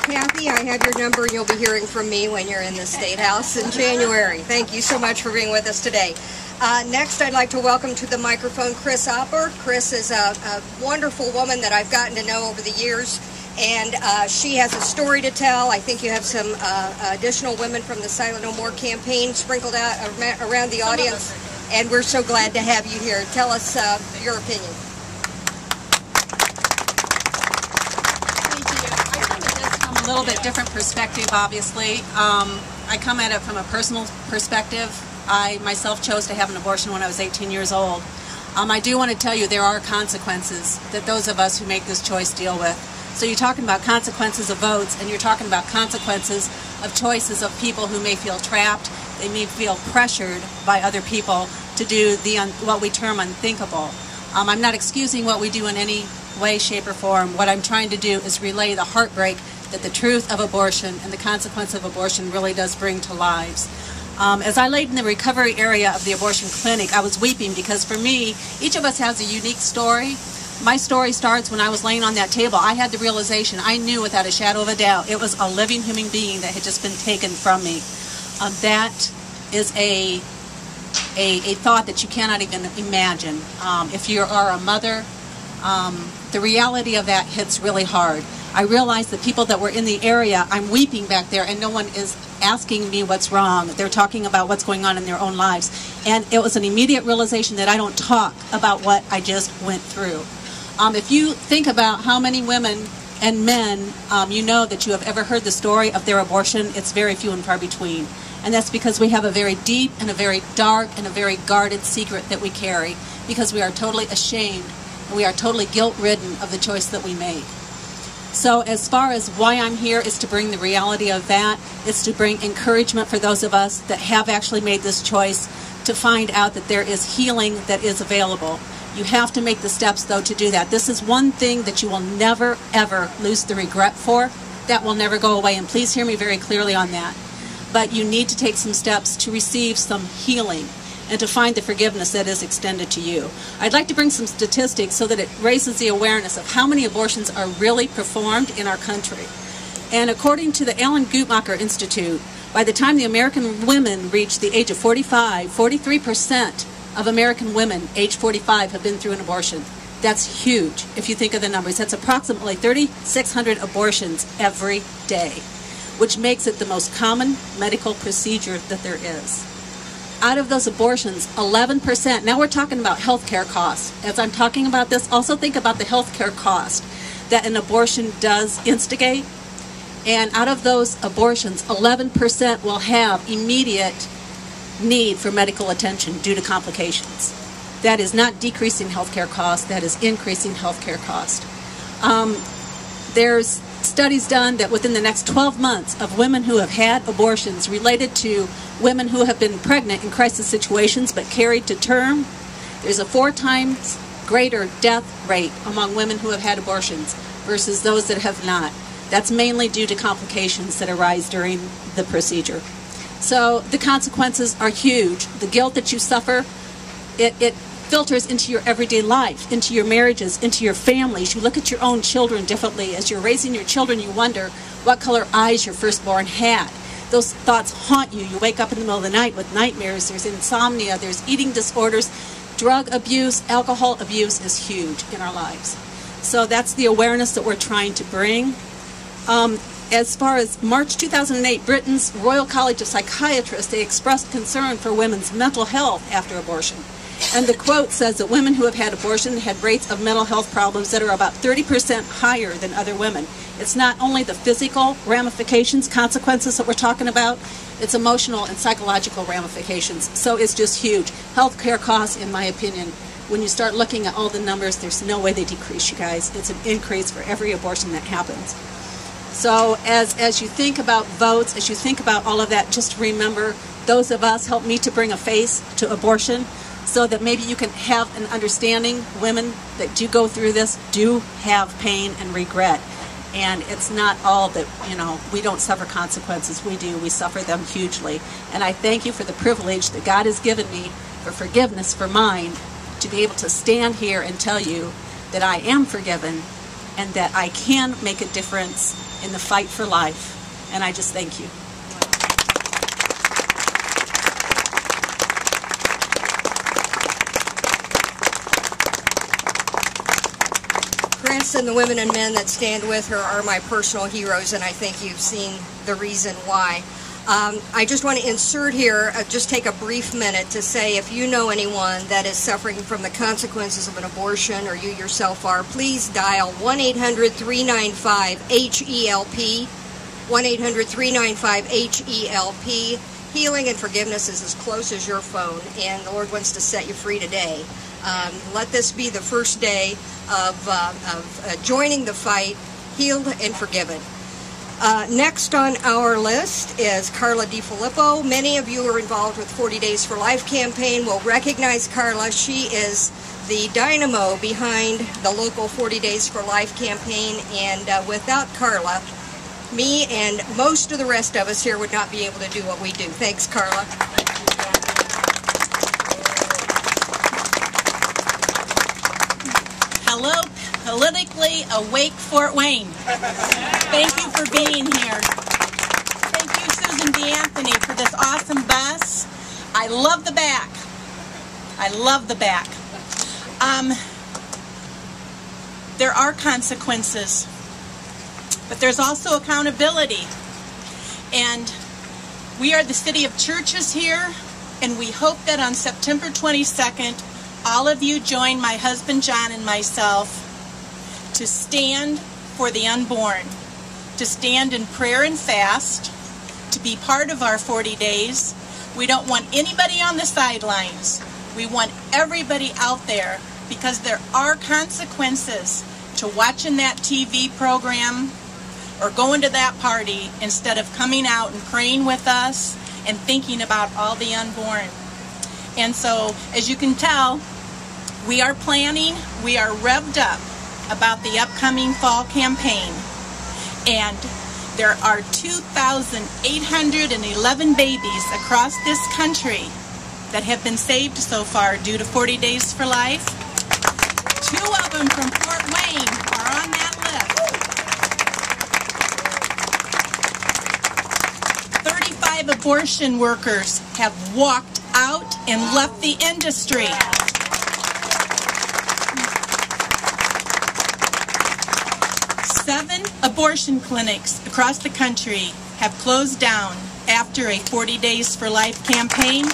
Kathy, I have your number, and you'll be hearing from me when you're in the State House in January. Thank you so much for being with us today. Next, I'd like to welcome to the microphone Kris Opper. Kris is a wonderful woman that I've gotten to know over the years, and she has a story to tell. I think you have some additional women from the Silent No More campaign sprinkled out around the audience, and we're so glad to have you here. Tell us your opinion. A little bit different perspective, obviously. I come at it from a personal perspective. I myself chose to have an abortion when I was 18 years old. I do want to tell you there are consequences that those of us who make this choice deal with. So you're talking about consequences of votes, and you're talking about consequences of choices of people who may feel trapped. They may feel pressured by other people to do what we term unthinkable. I'm not excusing what we do in any way, shape, or form. What I'm trying to do is relay the heartbreak that the truth of abortion and the consequence of abortion really does bring to lives. As I laid in the recovery area of the abortion clinic, I was weeping because for me, each of us has a unique story. My story starts when I was laying on that table. I had the realization, I knew without a shadow of a doubt, it was a living human being that had just been taken from me. That is a thought that you cannot even imagine. If you are a mother, the reality of that hits really hard. I realized the people that were in the area, I'm weeping back there, and no one is asking me what's wrong. They're talking about what's going on in their own lives. And it was an immediate realization that I don't talk about what I just went through. If you think about how many women and men you know that you have ever heard the story of their abortion, it's very few and far between. And that's because we have a very deep and a very dark and a very guarded secret that we carry, because we are totally ashamed and we are totally guilt-ridden of the choice that we made. So as far as why I'm here is to bring the reality of that. It's to bring encouragement for those of us that have actually made this choice to find out that there is healing that is available. You have to make the steps, though, to do that. This is one thing that you will never, ever lose the regret for. That will never go away, and please hear me very clearly on that. But you need to take some steps to receive some healing and to find the forgiveness that is extended to you. I'd like to bring some statistics so that it raises the awareness of how many abortions are really performed in our country. And according to the Alan Guttmacher Institute, by the time the American women reach the age of 45, 43% of American women age 45 have been through an abortion. That's huge if you think of the numbers. That's approximately 3,600 abortions every day, which makes it the most common medical procedure that there is. Out of those abortions, 11%, now we're talking about health care costs. As I'm talking about this, also think about the health care cost that an abortion does instigate. And out of those abortions, 11% will have immediate need for medical attention due to complications. That is not decreasing health care costs, that is increasing health care costs. There's studies done that within the next 12 months of women who have had abortions related to women who have been pregnant in crisis situations but carried to term, there's a 4 times greater death rate among women who have had abortions versus those that have not. That's mainly due to complications that arise during the procedure. So the consequences are huge. The guilt that you suffer, it filters into your everyday life, into your marriages, into your families. You look at your own children differently. As you're raising your children, you wonder what color eyes your firstborn had. Those thoughts haunt you. You wake up in the middle of the night with nightmares. There's insomnia. There's eating disorders. Drug abuse, alcohol abuse is huge in our lives. So that's the awareness that we're trying to bring. As far as March 2008, Britain's Royal College of Psychiatrists, they expressed concern for women's mental health after abortion. And the quote says that women who have had abortion had rates of mental health problems that are about 30% higher than other women. It's not only the physical ramifications, consequences that we're talking about, it's emotional and psychological ramifications. So it's just huge. Health care costs, in my opinion, when you start looking at all the numbers, there's no way they decrease, you guys. It's an increase for every abortion that happens. So as you think about votes, as you think about all of that, just remember, those of us help me to bring a face to abortion so that maybe you can have an understanding. Women that do go through this do have pain and regret. And it's not all that, we don't suffer consequences. We do. We suffer them hugely. And I thank you for the privilege that God has given me for forgiveness for mine, to be able to stand here and tell you that I am forgiven and that I can make a difference in the fight for life. And I just thank you. Kris and the women and men that stand with her are my personal heroes, and I think you've seen the reason why. I just want to insert here, just take a brief minute to say, if you know anyone that is suffering from the consequences of an abortion, or you yourself are, please dial 1-800-395-HELP, 1-800-395-HELP. Healing and forgiveness is as close as your phone, and the Lord wants to set you free today. Let this be the first day of joining the fight, healed and forgiven. Next on our list is Karla DiFilippo. Many of you are involved with 40 Days for Life campaign will recognize Karla. She is the dynamo behind the local 40 Days for Life campaign, and without Karla, me and most of the rest of us here would not be able to do what we do. Thanks, Karla. Hello, politically awake Fort Wayne. Thank you for being here. Thank you, Susan DeAnthony, for this awesome bus. I love the back. I love the back. There are consequences, but there's also accountability. And we are the City of Churches here, and we hope that on September 22nd, all of you join my husband John and myself to stand for the unborn, to stand in prayer and fast, to be part of our 40 days. We don't want anybody on the sidelines. We want everybody out there, because there are consequences to watching that TV program or going to that party instead of coming out and praying with us and thinking about all the unborn. And so, as you can tell, we are planning, we are revved up about the upcoming fall campaign. And there are 2,811 babies across this country that have been saved so far due to 40 Days for Life. 2 of them from Fort Wayne are on that list. 35 abortion workers have walked out and left the industry. 7 abortion clinics across the country have closed down after a 40 Days for Life campaign.